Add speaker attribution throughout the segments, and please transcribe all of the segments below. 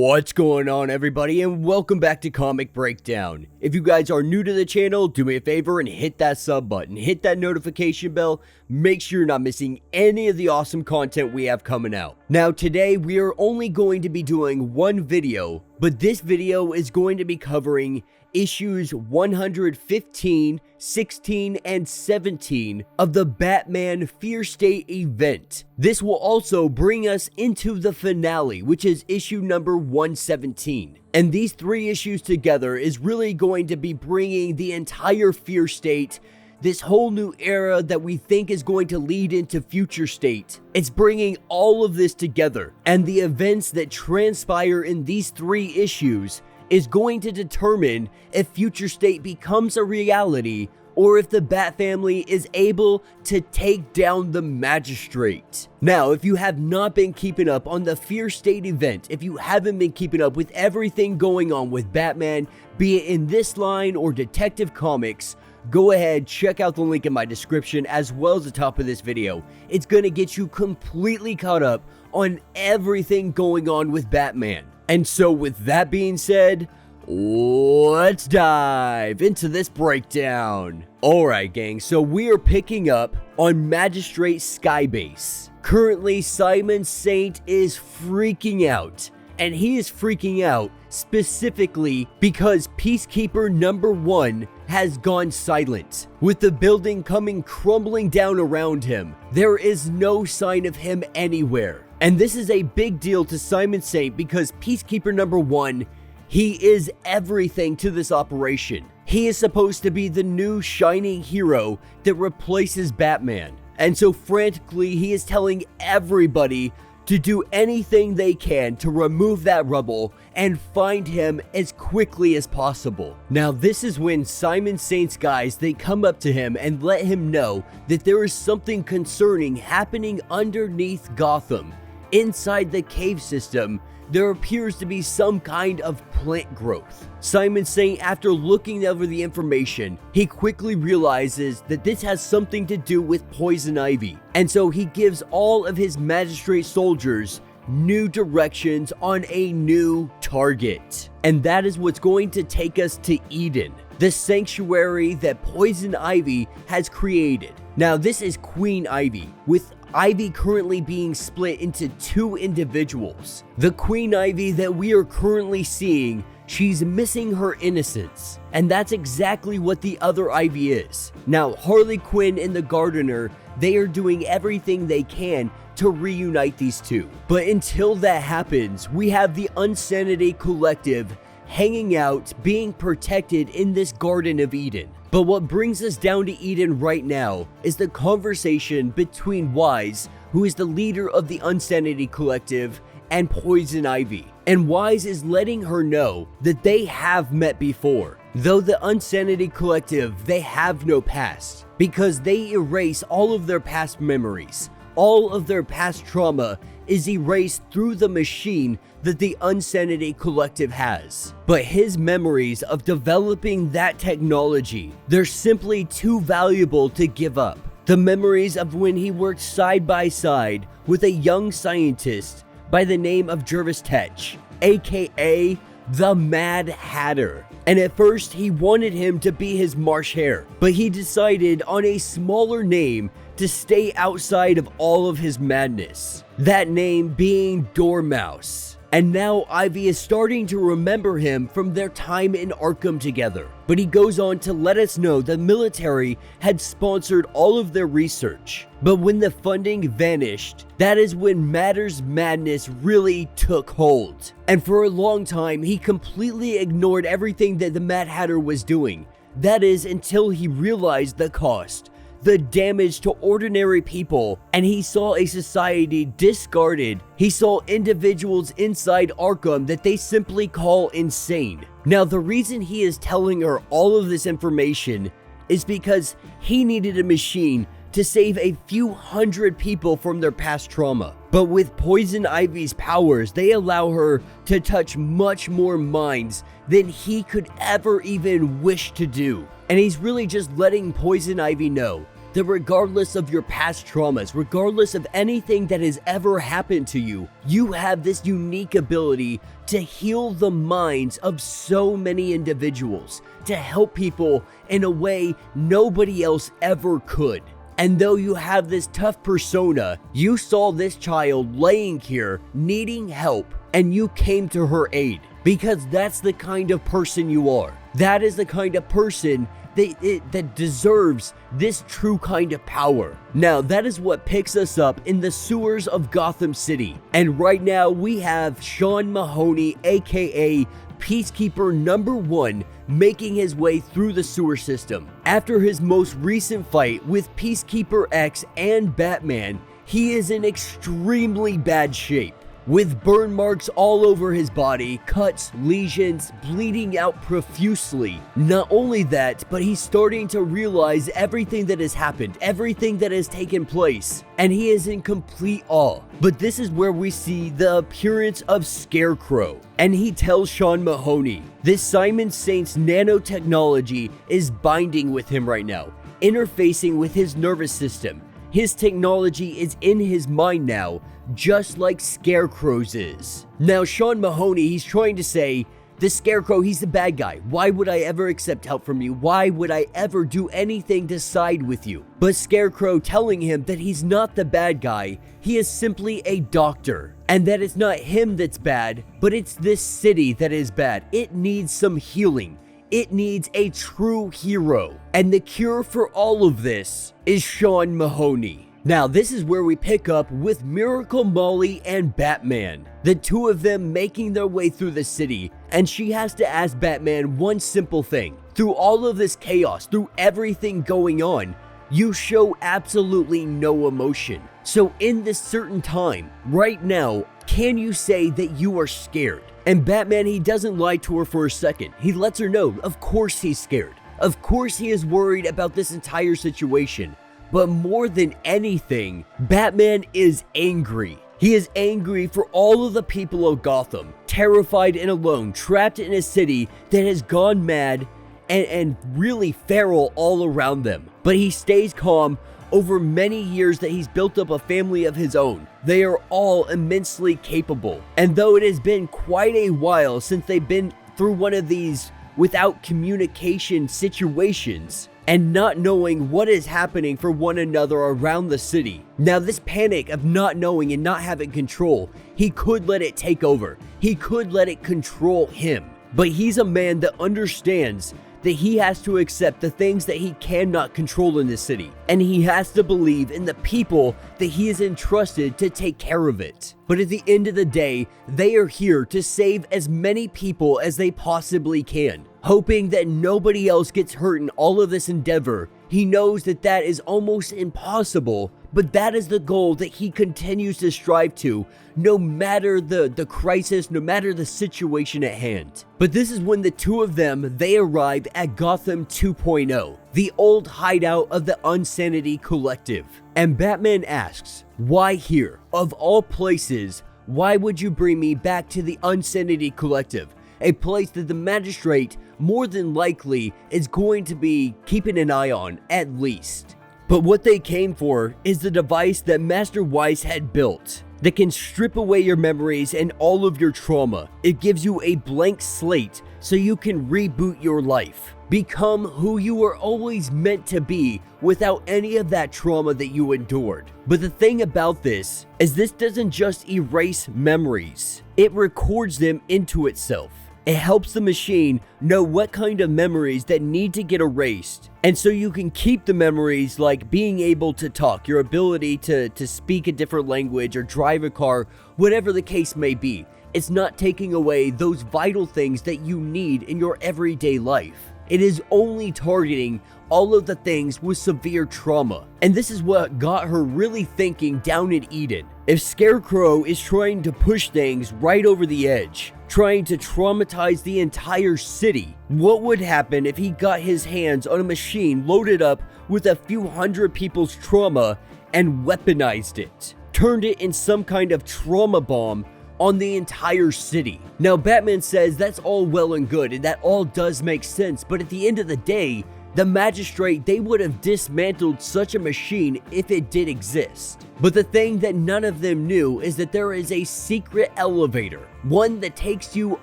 Speaker 1: What's going on, everybody, and welcome back to Comic Breakdown. If you guys are new to the channel, do me a favor and hit that sub button, hit that notification bell, make sure you're not missing any of the awesome content we have coming out. Now today we are only going to be doing one video, but this video is going to be covering issues 115, 16, and 17 of the Batman Fear State event. This will also bring us into the finale, which is issue number 117. And these three issues together is really going to be bringing the entire Fear State, this whole new era that we think is going to lead into Future State. It's bringing all of this together, and the events that transpire in these three issues is going to determine if Future State becomes a reality or if the Bat family is able to take down the Magistrate. Now, if you have not been keeping up on the Fear State event, if you haven't been keeping up with everything going on with Batman, be it in this line or Detective Comics, go ahead, check out the link in my description as well as the top of this video. It's gonna get you completely caught up on everything going on with Batman. And so with that being said, let's dive into this breakdown. Alright gang, so we are picking up on Magistrate Skybase. Currently, Simon Saint is freaking out. And he is freaking out specifically because Peacekeeper number 1 has gone silent. With the building coming crumbling down around him, there is no sign of him anywhere. And this is a big deal to Simon Saint because Peacekeeper number 1, he is everything to this operation. He is supposed to be the new shining hero that replaces Batman. And so frantically, he is telling everybody to do anything they can to remove that rubble and find him as quickly as possible. Now this is when Simon Saint's guys, they come up to him and let him know that there is something concerning happening underneath Gotham. Inside the cave system, there appears to be some kind of plant growth. Simon Saint, after looking over the information, he quickly realizes that this has something to do with poison ivy. And so he gives all of his Magistrate soldiers new directions on a new target. And that is what's going to take us to Eden, the sanctuary that Poison Ivy has created. Now this is Queen Ivy, with Ivy currently being split into two individuals. The Queen Ivy that we are currently seeing, she's missing her innocence. And that's exactly what the other Ivy is. Now, Harley Quinn and the Gardener, they are doing everything they can to reunite these two. But until that happens, we have the Unsanity Collective hanging out, being protected in this Garden of Eden. But what brings us down to Eden right now is the conversation between Wise, who is the leader of the Unsanity Collective, and Poison Ivy. And Wise is letting her know that they have met before. Though the Unsanity Collective, they have no past, because they erase all of their past memories. All of their past trauma is erased through the machine that the Unsanity Collective has. But his memories of developing that technology, they're simply too valuable to give up. The memories of when he worked side by side with a young scientist by the name of Jervis Tetch, aka the Mad Hatter. And at first he wanted him to be his Marsh Hare, but he decided on a smaller name to stay outside of all of his madness. That name being Dormouse. And now Ivy is starting to remember him from their time in Arkham together. But he goes on to let us know the military had sponsored all of their research. But when the funding vanished, that is when Matter's madness really took hold. And for a long time, he completely ignored everything that the Mad Hatter was doing. That is until he realized the cost, the damage to ordinary people, and he saw a society discarded. He saw individuals inside Arkham that they simply call insane. Now, the reason he is telling her all of this information is because he needed a machine to save a few hundred people from their past trauma. But with Poison Ivy's powers, they allow her to touch much more minds than he could ever even wish to do. And he's really just letting Poison Ivy know that regardless of your past traumas, regardless of anything that has ever happened to you, you have this unique ability to heal the minds of so many individuals, to help people in a way nobody else ever could. And though you have this tough persona, you saw this child laying here needing help and you came to her aid, because that's the kind of person you are. That is the kind of person that deserves this true kind of power. Now, that is what picks us up in the sewers of Gotham City. And right now we have Sean Mahoney, aka Peacekeeper number 1, making his way through the sewer system. After his most recent fight with Peacekeeper X and Batman, he is in extremely bad shape, with burn marks all over his body, cuts, lesions, bleeding out profusely. Not only that, but he's starting to realize everything that has happened, everything that has taken place, and he is in complete awe. But this is where we see the appearance of Scarecrow, and he tells Sean Mahoney this Simon Saint's nanotechnology is binding with him right now, interfacing with his nervous system. His technology is in his mind now, just like Scarecrow's is. Now, Sean Mahoney, he's trying to say, the Scarecrow, he's the bad guy. Why would I ever accept help from you? Why would I ever do anything to side with you? But Scarecrow telling him that he's not the bad guy, he is simply a doctor. And that it's not him that's bad, but it's this city that is bad. It needs some healing. It needs a true hero. And the cure for all of this is Sean Mahoney. Now, this is where we pick up with Miracle Molly and Batman, the two of them making their way through the city, and she has to ask Batman one simple thing. Through all of this chaos, through everything going on, you show absolutely no emotion. So in this certain time, right now, can you say that you are scared? And Batman, he doesn't lie to her for a second. He lets her know, of course he's scared. Of course he is worried about this entire situation. But more than anything, Batman is angry. He is angry for all of the people of Gotham, terrified and alone, trapped in a city that has gone mad and really feral all around them. But he stays calm. Over many years that he's built up a family of his own. They are all immensely capable. And though it has been quite a while since they've been through one of these without communication situations, and not knowing what is happening for one another around the city. Now, this panic of not knowing and not having control, he could let it take over. He could let it control him. But he's a man that understands that he has to accept the things that he cannot control in this city. And he has to believe in the people that he is entrusted to take care of it. But at the end of the day, they are here to save as many people as they possibly can, hoping that nobody else gets hurt in all of this endeavor. He knows that that is almost impossible, but that is the goal that he continues to strive to, no matter the crisis, no matter the situation at hand. But this is when the two of them, they arrive at Gotham 2.0, the old hideout of the Unsanity Collective. And Batman asks, why here? Of all places, why would you bring me back to the Unsanity Collective? A place that the Magistrate more than likely is going to be keeping an eye on, at least. But what they came for is the device that Master Weiss had built that can strip away your memories and all of your trauma. It gives you a blank slate so you can reboot your life. Become who you were always meant to be without any of that trauma that you endured. But the thing about this is this doesn't just erase memories. It records them into itself. It helps the machine know what kind of memories that need to get erased. And so you can keep the memories like being able to talk, your ability to speak a different language or drive a car, whatever the case may be. It's not taking away those vital things that you need in your everyday life. It is only targeting all of the things with severe trauma. And this is what got her really thinking down in Eden. If Scarecrow is trying to push things right over the edge, trying to traumatize the entire city, what would happen if he got his hands on a machine loaded up with a few hundred people's trauma and weaponized it? Turned it in some kind of trauma bomb on the entire city. Now, Batman says that's all well and good and that all does make sense, but at the end of the day, the Magistrate, they would have dismantled such a machine if it did exist. But the thing that none of them knew is that there is a secret elevator, one that takes you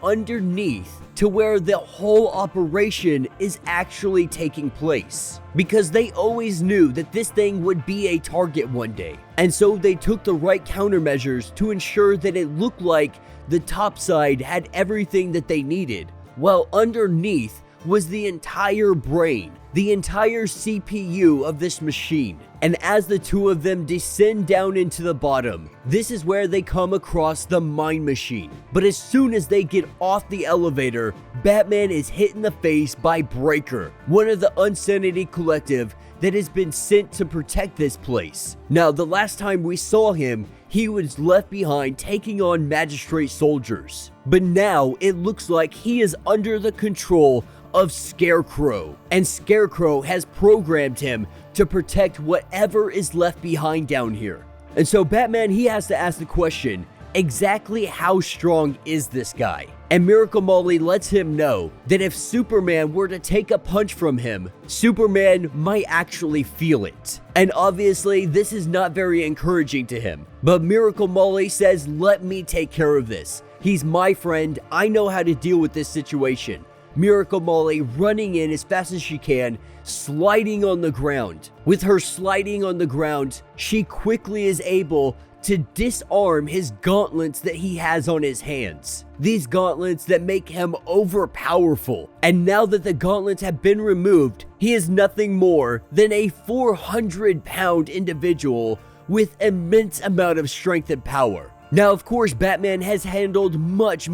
Speaker 1: underneath to where the whole operation is actually taking place. Because they always knew that this thing would be a target one day. And so they took the right countermeasures to ensure that it looked like the top side had everything that they needed, while underneath was the entire brain, the entire CPU of this machine. And as the two of them descend down into the bottom, this is where they come across the mind machine. But as soon as they get off the elevator, Batman is hit in the face by Breaker, one of the Unsanity Collective that has been sent to protect this place. Now, the last time we saw him, he was left behind taking on Magistrate soldiers. But now it looks like he is under the control of Scarecrow, and Scarecrow has programmed him to protect whatever is left behind down here. And so Batman, he has to ask the question, exactly how strong is this guy? And Miracle Molly lets him know that if Superman were to take a punch from him, Superman might actually feel it. And obviously, this is not very encouraging to him. But Miracle Molly says, let me take care of this. He's my friend. I know how to deal with this situation. Miracle Molly running in as fast as she can, sliding on the ground. With her sliding on the ground, she quickly is able to disarm his gauntlets that he has on his hands. These gauntlets that make him overpowerful. And now that the gauntlets have been removed, he is nothing more than a 400-pound individual with immense amount of strength and power. Now, of course, Batman has handled much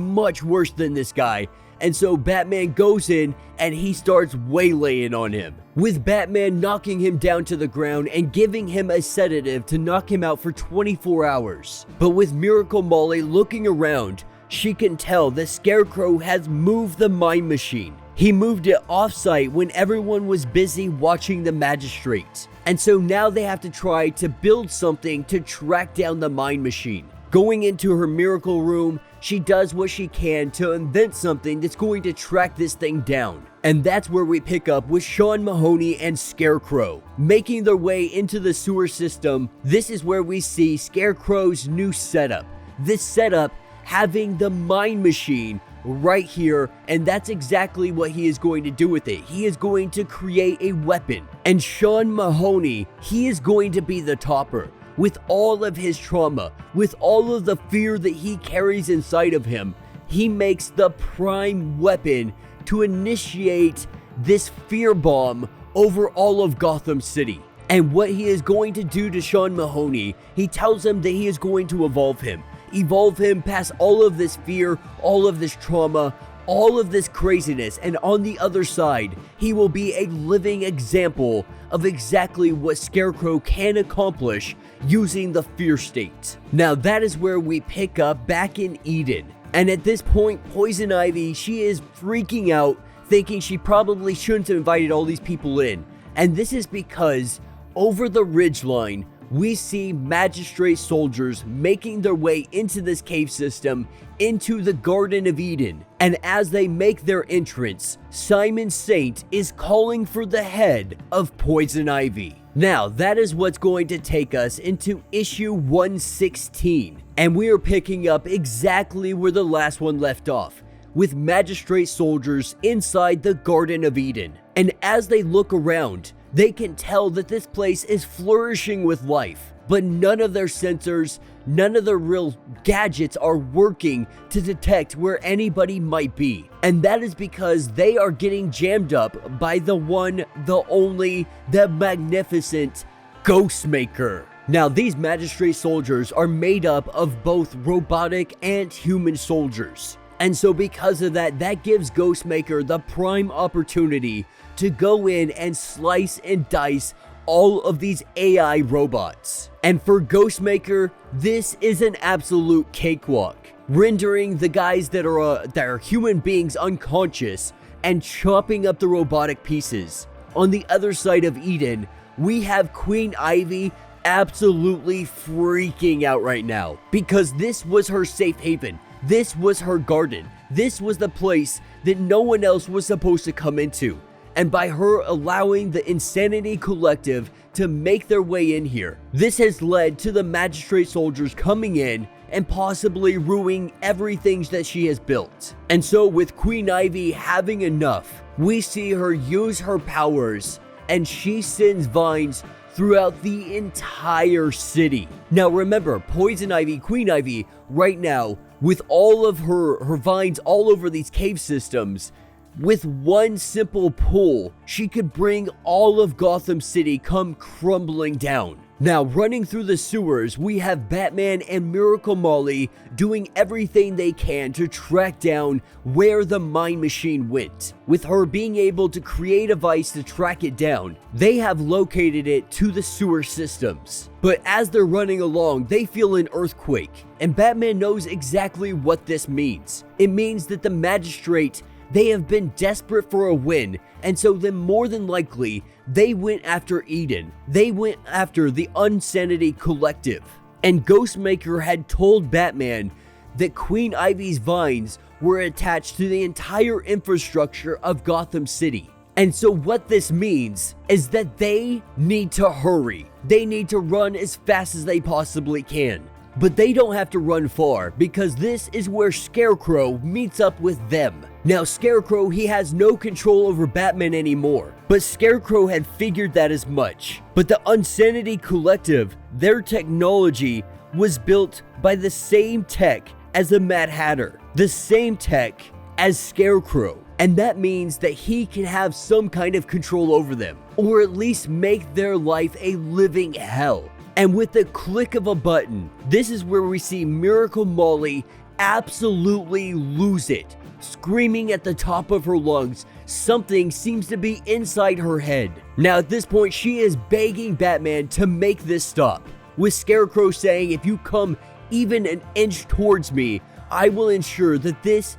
Speaker 1: worse than this guy. And so Batman goes in and he starts waylaying on him, with Batman knocking him down to the ground and giving him a sedative to knock him out for 24 hours. But with Miracle Molly looking around, she can tell that Scarecrow has moved the mind machine. He moved it off-site when everyone was busy watching the Magistrate. And so now they have to try to build something to track down the mind machine. Going into her miracle room, she does what she can to invent something that's going to track this thing down. And that's where we pick up with Sean Mahoney and Scarecrow making their way into the sewer system. This is where we see Scarecrow's new setup. This setup having the mind machine right here, and that's exactly what he is going to do with it. He is going to create a weapon. And Sean Mahoney, he is going to be the topper. With all of his trauma, with all of the fear that he carries inside of him, he makes the prime weapon to initiate this fear bomb over all of Gotham City. And what he is going to do to Sean Mahoney, he tells him that he is going to evolve him past all of this fear, all of this trauma, all of this craziness, and on the other side, he will be a living example of exactly what Scarecrow can accomplish using the fear state. Now that is where we pick up back in Eden. And at this point, Poison Ivy, she is freaking out, thinking she probably shouldn't have invited all these people in. And this is because over the ridgeline, we see Magistrate soldiers making their way into this cave system, into the Garden of Eden. And as they make their entrance, Simon Saint is calling for the head of Poison Ivy. Now, that is what's going to take us into issue 116. And we are picking up exactly where the last one left off, with Magistrate soldiers inside the Garden of Eden. And as they look around, they can tell that this place is flourishing with life, but none of their sensors, none of their real gadgets are working to detect where anybody might be. And that is because they are getting jammed up by the one, the only, the magnificent Ghostmaker. Now, these Magistrate soldiers are made up of both robotic and human soldiers. And so because of that, that gives Ghostmaker the prime opportunity to go in and slice and dice all of these AI robots. And for Ghostmaker, this is an absolute cakewalk, rendering the guys that are human beings unconscious and chopping up the robotic pieces. On the other side of Eden, we have Queen Ivy absolutely freaking out right now, because this was her safe haven. This was her garden. This was the place that no one else was supposed to come into. and by her allowing the Insanity Collective to make their way in here. This has led to the Magistrate soldiers coming in and possibly ruining everything that she has built. And so with Queen Ivy having enough, we see her use her powers, and she sends vines throughout the entire city. Now remember, Poison Ivy, Queen Ivy, right now, with all of her vines all over these cave systems, with one simple pull, she could bring all of Gotham City come crumbling down. Now, running through the sewers, we have Batman and Miracle Molly doing everything they can to track down where the Mind Machine went. With her being able to create a device to track it down, they have located it to the sewer systems. But as they're running along, they feel an earthquake, and Batman knows exactly what this means. It means that the Magistrate, they have been desperate for a win, and so then more than likely, they went after Eden. They went after the Insanity Collective. And Ghostmaker had told Batman that Queen Ivy's vines were attached to the entire infrastructure of Gotham City. And so what this means is that they need to hurry. They need to run as fast as they possibly can. But they don't have to run far, because this is where Scarecrow meets up with them. Now Scarecrow, he has no control over Batman anymore, but Scarecrow had figured that as much. But the Insanity Collective, their technology was built by the same tech as the Mad Hatter, the same tech as Scarecrow. And that means that he can have some kind of control over them, or at least make their life a living hell. And with the click of a button, this is where we see Miracle Molly absolutely lose it. Screaming at the top of her lungs, something seems to be inside her head. Now at this point, she is begging Batman to make this stop, with Scarecrow saying, if you come even an inch towards me, I will ensure that this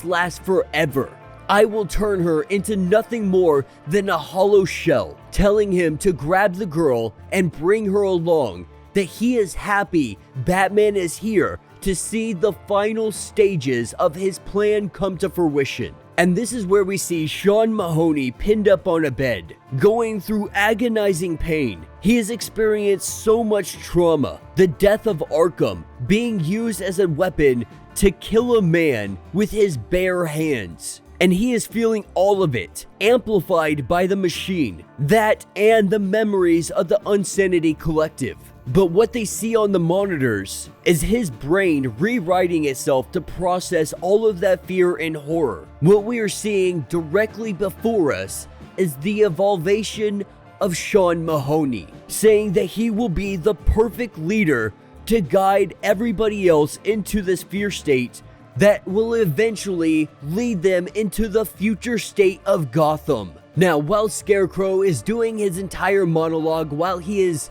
Speaker 1: lasts forever. I will turn her into nothing more than a hollow shell, telling him to grab the girl and bring her along, that he is happy Batman is here to see the final stages of his plan come to fruition. And this is where we see Sean Mahoney pinned up on a bed, going through agonizing pain. He has experienced so much trauma, the death of Arkham, being used as a weapon to kill a man with his bare hands. And he is feeling all of it, amplified by the machine, that and the memories of the Insanity Collective. But what they see on the monitors is his brain rewriting itself to process all of that fear and horror. What we are seeing directly before us is the evolution of Sean Mahoney, saying that he will be the perfect leader to guide everybody else into this fear state that will eventually lead them into the future state of Gotham. Now, while Scarecrow is doing his entire monologue, while he's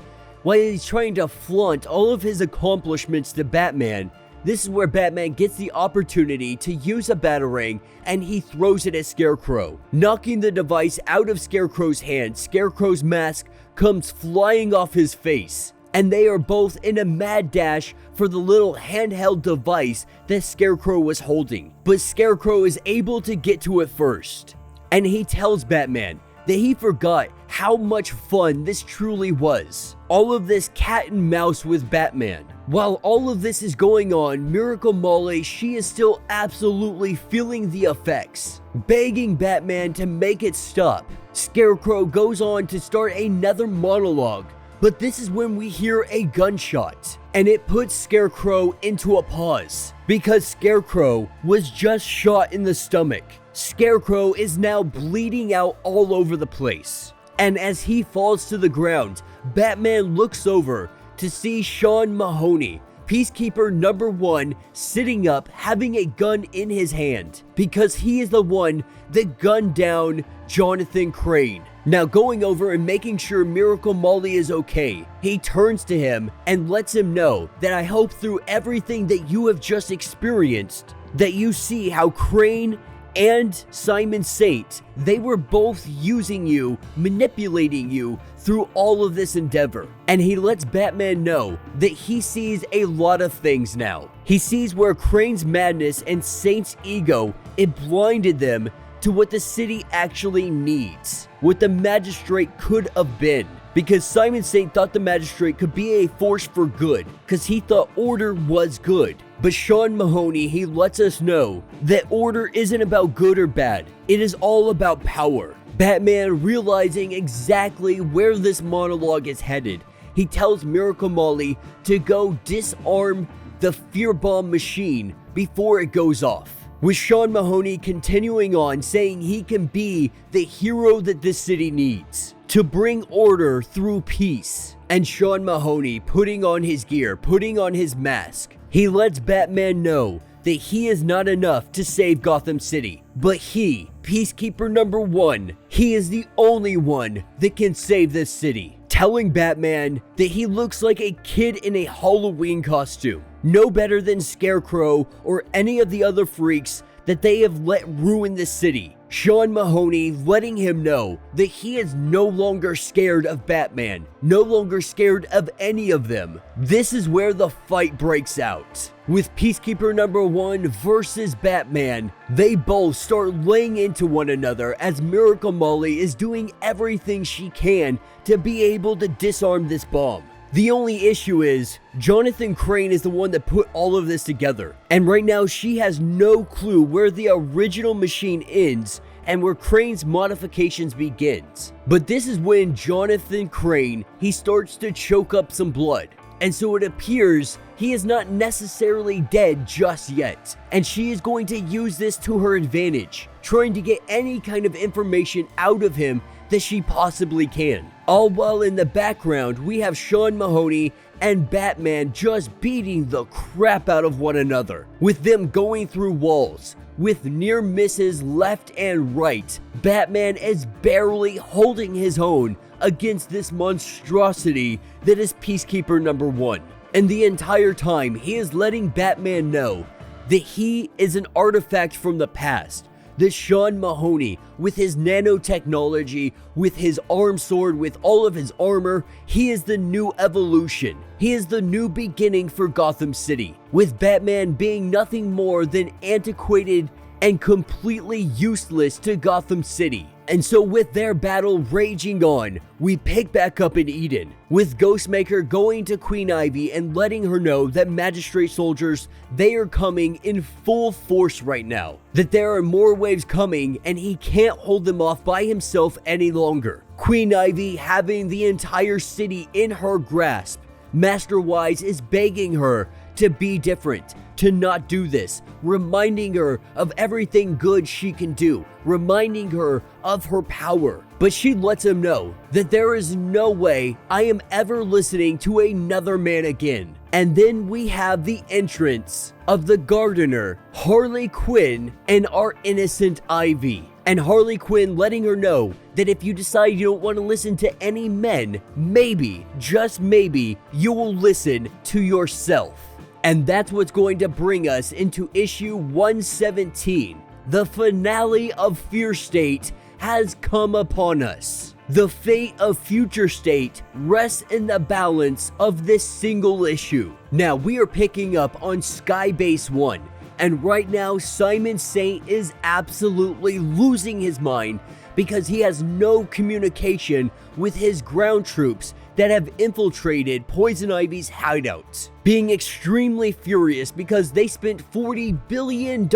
Speaker 1: trying to flaunt all of his accomplishments to Batman, this is where Batman gets the opportunity to use a batarang, and he throws it at Scarecrow, knocking the device out of Scarecrow's hand. Scarecrow's mask comes flying off his face, and they are both in a mad dash for the little handheld device that Scarecrow was holding. But Scarecrow is able to get to it first, and he tells Batman that he forgot how much fun this truly was. All of this cat and mouse with Batman. While all of this is going on, Miracle Molly, she is still absolutely feeling the effects, begging Batman to make it stop. Scarecrow goes on to start another monologue, but this is when we hear a gunshot, and it puts Scarecrow into a pause, because Scarecrow was just shot in the stomach. Scarecrow is now bleeding out all over the place, and as he falls to the ground, Batman looks over to see Sean Mahoney, Peacekeeper number 1, sitting up having a gun in his hand, because he is the one that gunned down Jonathan Crane. Now going over and making sure Miracle Molly is okay, he turns to him and lets him know that I hope through everything that you have just experienced, that you see how Crane and Simon Saint, they were both using you, manipulating you through all of this endeavor. And he lets Batman know that he sees a lot of things now. He sees where Crane's madness and Saint's ego, it blinded them to what the city actually needs, what the Magistrate could have been. Because Simon Saint thought the Magistrate could be a force for good, because he thought order was good. But Sean Mahoney, he lets us know that order isn't about good or bad, it is all about power. Batman, realizing exactly where this monologue is headed, he tells Miracle Molly to go disarm the fear bomb machine before it goes off. With Sean Mahoney continuing on, saying he can be the hero that this city needs to bring order through peace. And Sean Mahoney putting on his gear, putting on his mask, he lets Batman know that he is not enough to save Gotham City, but he, Peacekeeper number 1, he is the only one that can save this city. Telling Batman that he looks like a kid in a Halloween costume, no better than Scarecrow or any of the other freaks that they have let ruin the city. Sean Mahoney letting him know that he is no longer scared of Batman, no longer scared of any of them. This is where the fight breaks out. With Peacekeeper number 1 versus Batman, they both start laying into one another as Miracle Molly is doing everything she can to be able to disarm this bomb. The only issue is, Jonathan Crane is the one that put all of this together. And right now, she has no clue where the original machine ends and where Crane's modifications begins. But this is when Jonathan Crane, he starts to choke up some blood. And so it appears he is not necessarily dead just yet. And she is going to use this to her advantage, trying to get any kind of information out of him that she possibly can. All while in the background, we have Sean Mahoney and Batman just beating the crap out of one another, with them going through walls, with near misses left and right. Batman is barely holding his own against this monstrosity that is Peacekeeper number 1. And the entire time, he is letting Batman know that he is an artifact from the past. That Sean Mahoney, with his nanotechnology, with his arm sword, with all of his armor, he is the new evolution. He is the new beginning for Gotham City. With Batman being nothing more than antiquated and completely useless to Gotham City. And so with their battle raging on, we pick back up in Eden, with Ghostmaker going to Queen Ivy and letting her know that Magistrate soldiers, they are coming in full force right now. That there are more waves coming and he can't hold them off by himself any longer. Queen Ivy having the entire city in her grasp. Master Wise is begging her to be different, to not do this, reminding her of everything good she can do, reminding her of her power. But she lets him know that there is no way I am ever listening to another man again. And then we have the entrance of the Gardener, Harley Quinn, and our innocent Ivy. And Harley Quinn letting her know that if you decide you don't want to listen to any men, maybe, just maybe, you will listen to yourself. And that's what's going to bring us into issue 117. The finale of Fear State has come upon us. The fate of Future State rests in the balance of this single issue. Now, we are picking up on Skybase 1. And right now, Simon Saint is absolutely losing his mind because he has no communication with his ground troops that have infiltrated Poison Ivy's hideout. Being extremely furious because they spent $40 billion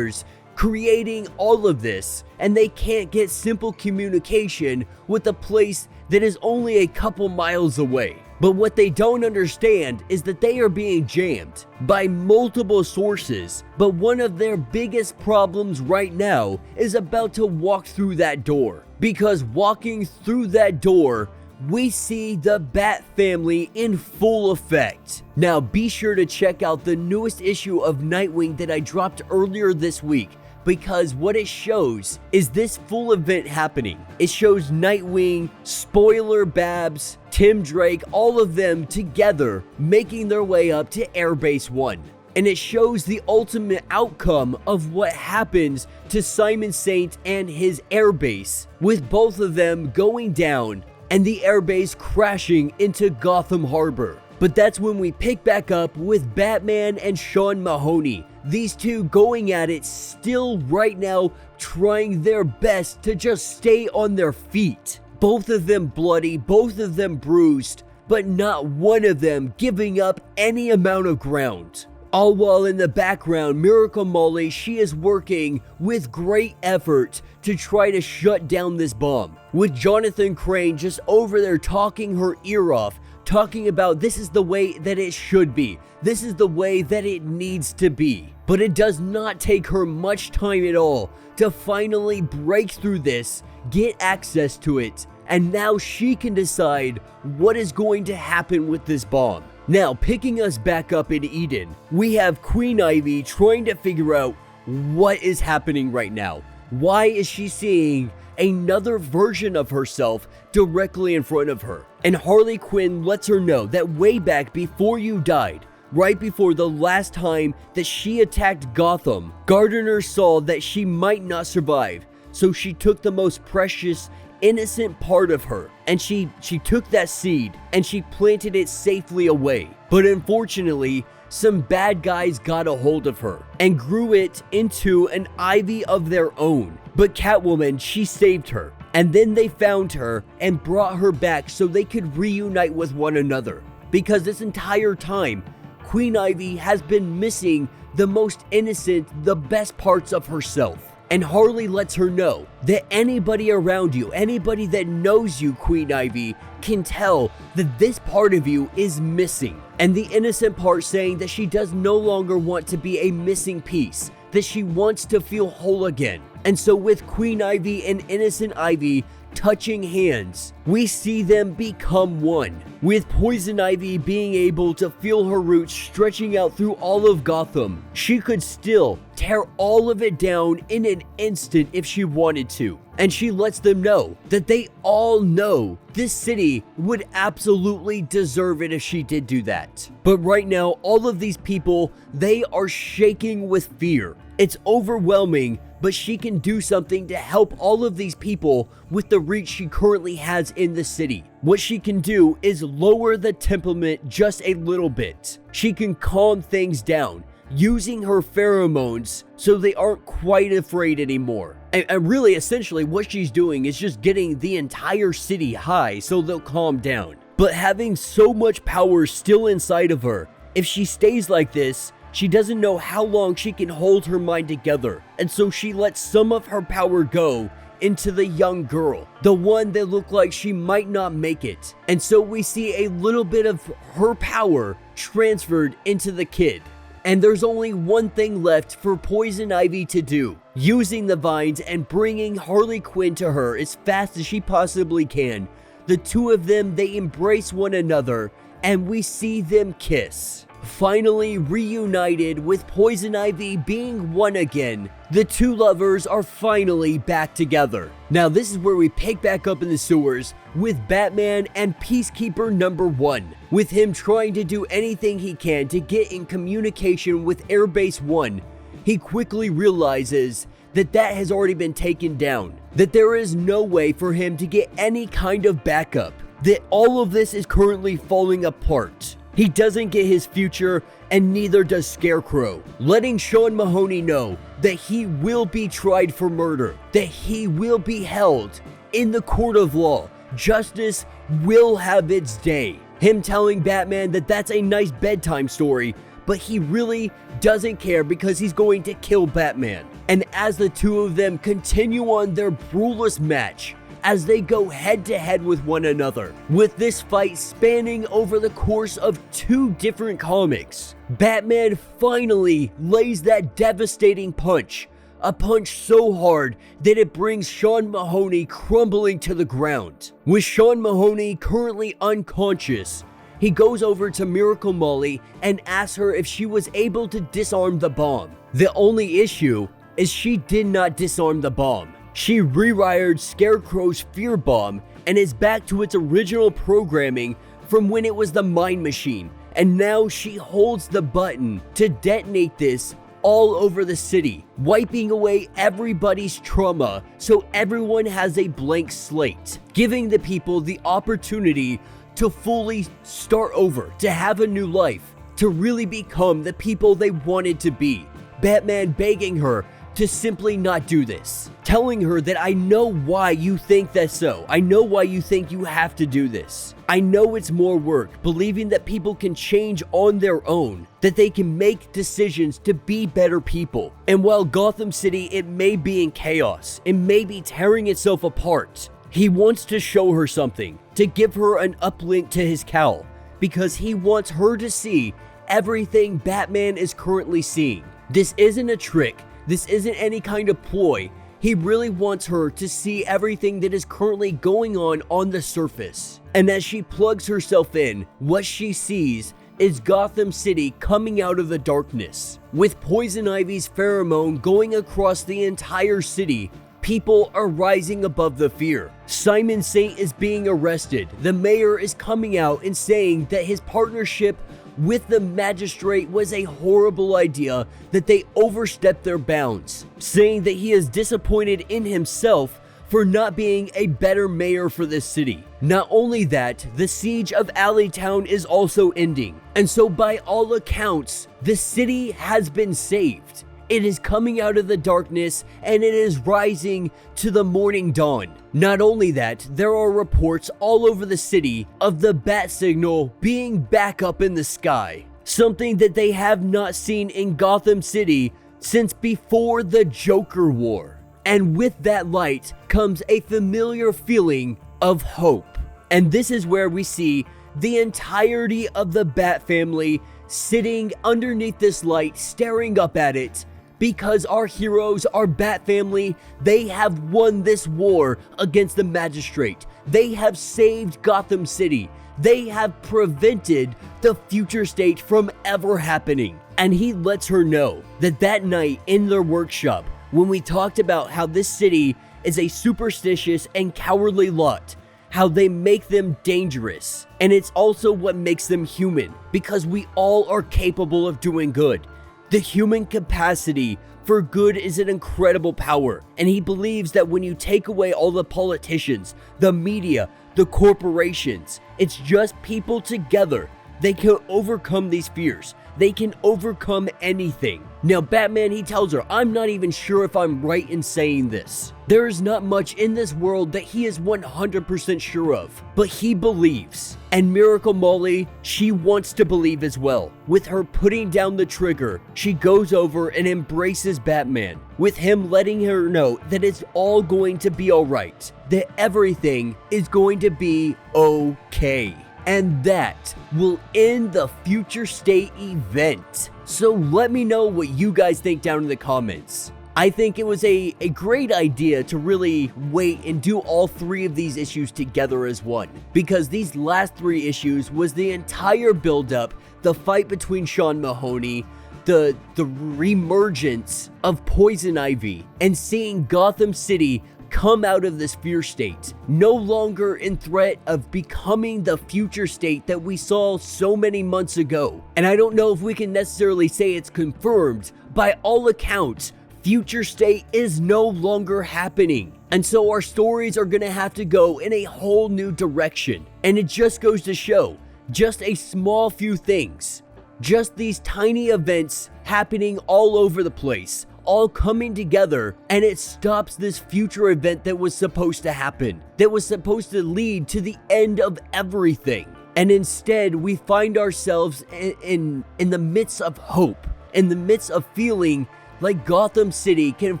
Speaker 1: creating all of this, and they can't get simple communication with a place that is only a couple miles away. But what they don't understand is that they are being jammed by multiple sources, but one of their biggest problems right now is about to walk through that door. Because walking through that door, we see the Bat family in full effect. Now be sure to check out the newest issue of Nightwing that I dropped earlier this week, because what it shows is this full event happening. It shows Nightwing, Spoiler Babs, Tim Drake, all of them together making their way up to Airbase 1. And it shows the ultimate outcome of what happens to Simon Saint and his airbase, with both of them going down and the airbase crashing into Gotham Harbor. But that's when we pick back up with Batman and Sean Mahoney. These two going at it still right now, trying their best to just stay on their feet. Both of them bloody, both of them bruised, but not one of them giving up any amount of ground. All while in the background, Miracle Molly, she is working with great effort to try to shut down this bomb, with Jonathan Crane just over there talking her ear off, talking about this is the way that it should be, this is the way that it needs to be. But it does not take her much time at all to finally break through this, get access to it, and now she can decide what is going to happen with this bomb. Now, picking us back up in Eden, we have Queen Ivy trying to figure out what is happening right now. Why is she seeing another version of herself directly in front of her? And Harley Quinn lets her know that way back before you died, right before the last time that she attacked Gotham, Gardner saw that she might not survive, so she took the most precious, innocent part of her, and she took that seed and she planted it safely away. But unfortunately, some bad guys got a hold of her and grew it into an ivy of their own. But Catwoman, she saved her, and then they found her and brought her back so they could reunite with one another. Because this entire time, Queen Ivy has been missing the most innocent, the best parts of herself. And Harley lets her know that anybody around you, anybody that knows you, Queen Ivy, can tell that this part of you is missing. And the innocent part saying that she does no longer want to be a missing piece, that she wants to feel whole again. And so with Queen Ivy and Innocent Ivy touching hands, we see them become one, with Poison Ivy being able to feel her roots stretching out through all of Gotham. She could still tear all of it down in an instant if she wanted to, and she lets them know that they all know this city would absolutely deserve it if she did do that. But right now, all of these people, they are shaking with fear. It's overwhelming, but she can do something to help all of these people with the reach she currently has in the city. What she can do is lower the temperament just a little bit. She can calm things down using her pheromones so they aren't quite afraid anymore. And really, essentially, what she's doing is just getting the entire city high so they'll calm down. But having so much power still inside of her, if she stays like this, she doesn't know how long she can hold her mind together, and so she lets some of her power go into the young girl, the one that looked like she might not make it. And so we see a little bit of her power transferred into the kid. And there's only one thing left for Poison Ivy to do, using the vines and bringing Harley Quinn to her as fast as she possibly can. The two of them, they embrace one another, and we see them kiss. Finally reunited, with Poison Ivy being one again, the two lovers are finally back together. Now this is where we pick back up in the sewers with Batman and Peacekeeper number 1, with him trying to do anything he can to get in communication with Airbase 1. He quickly realizes that that has already been taken down, that there is no way for him to get any kind of backup, that all of this is currently falling apart. He doesn't get his future, and neither does Scarecrow, letting Sean Mahoney know that he will be tried for murder, that he will be held in the court of law. Justice will have its day. Him telling Batman that that's a nice bedtime story, but he really doesn't care because he's going to kill Batman. And as the two of them continue on their brutalist match, as they go head to head with one another, with this fight spanning over the course of 2 different comics, Batman finally lays that devastating punch, a punch so hard that it brings Sean Mahoney crumbling to the ground. With Sean Mahoney currently unconscious, he goes over to Miracle Molly and asks her if she was able to disarm the bomb. The only issue is she did not disarm the bomb. She rewired Scarecrow's fear bomb and is back to its original programming from when it was the Mind Machine, and now she holds the button to detonate this all over the city, wiping away everybody's trauma so everyone has a blank slate, giving the people the opportunity to fully start over, to have a new life, to really become the people they wanted to be. Batman begging her to simply not do this, telling her that I know why you think that's so. I know why you think you have to do this. I know it's more work, believing that people can change on their own, that they can make decisions to be better people. And while Gotham City, it may be in chaos, it may be tearing itself apart, he wants to show her something, to give her an uplink to his cowl, because he wants her to see everything Batman is currently seeing. This isn't a trick. This isn't any kind of ploy. He really wants her to see everything that is currently going on the surface. And as she plugs herself in, what she sees is Gotham City coming out of the darkness. With Poison Ivy's pheromone going across the entire city, people are rising above the fear. Simon Saint is being arrested. The mayor is coming out and saying that his partnership with the Magistrate was a horrible idea, that they overstepped their bounds, saying that he is disappointed in himself for not being a better mayor for this city. Not only that, the siege of Alleytown is also ending, and so by all accounts, the city has been saved. It is coming out of the darkness and it is rising to the morning dawn. Not only that, there are reports all over the city of the bat signal being back up in the sky. Something that they have not seen in Gotham City since before the Joker War. And with that light comes a familiar feeling of hope. And this is where we see the entirety of the Bat family sitting underneath this light, staring up at it, because our heroes, our Bat family, they have won this war against the Magistrate. They have saved Gotham City. They have prevented the future state from ever happening. And he lets her know that that night in their workshop, when we talked about how this city is a superstitious and cowardly lot, how they make them dangerous. And it's also what makes them human, because we all are capable of doing good. The human capacity for good is an incredible power, and he believes that when you take away all the politicians, the media, the corporations, it's just people together. They can overcome these fears. They can overcome anything. Now, Batman, he tells her, I'm not even sure if I'm right in saying this. There is not much in this world that he is 100% sure of, but he believes. And Miracle Molly, she wants to believe as well. With her putting down the trigger, she goes over and embraces Batman, with him letting her know that it's all going to be alright, that everything is going to be okay. And that will end the Future State event. So let me know what you guys think down in the comments. I think it was a great idea to really wait and do all three of these issues together as one, because these last three issues was the entire build-up, the fight between Sean Mahoney, the reemergence of Poison Ivy, and seeing Gotham City come out of this fear state, no longer in threat of becoming the future state that we saw so many months ago. And I don't know if we can necessarily say it's confirmed. By all accounts, future state is no longer happening. And so our stories are gonna have to go in a whole new direction. And it just goes to show, just a small few things, just these tiny events happening all over the place, all coming together, and it stops this future event that was supposed to happen, that was supposed to lead to the end of everything. And instead, we find ourselves in the midst of hope, in the midst of feeling like Gotham City can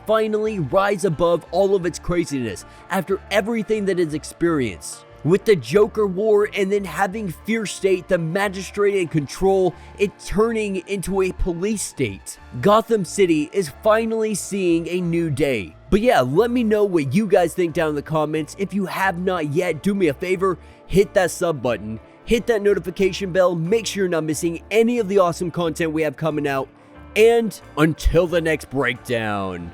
Speaker 1: finally rise above all of its craziness after everything that it's experienced. With the Joker War and then having Fear State, the Magistrate in control, it turning into a police state. Gotham City is finally seeing a new day. But yeah, let me know what you guys think down in the comments. If you have not yet, do me a favor, hit that sub button, hit that notification bell, make sure you're not missing any of the awesome content we have coming out. And until the next breakdown.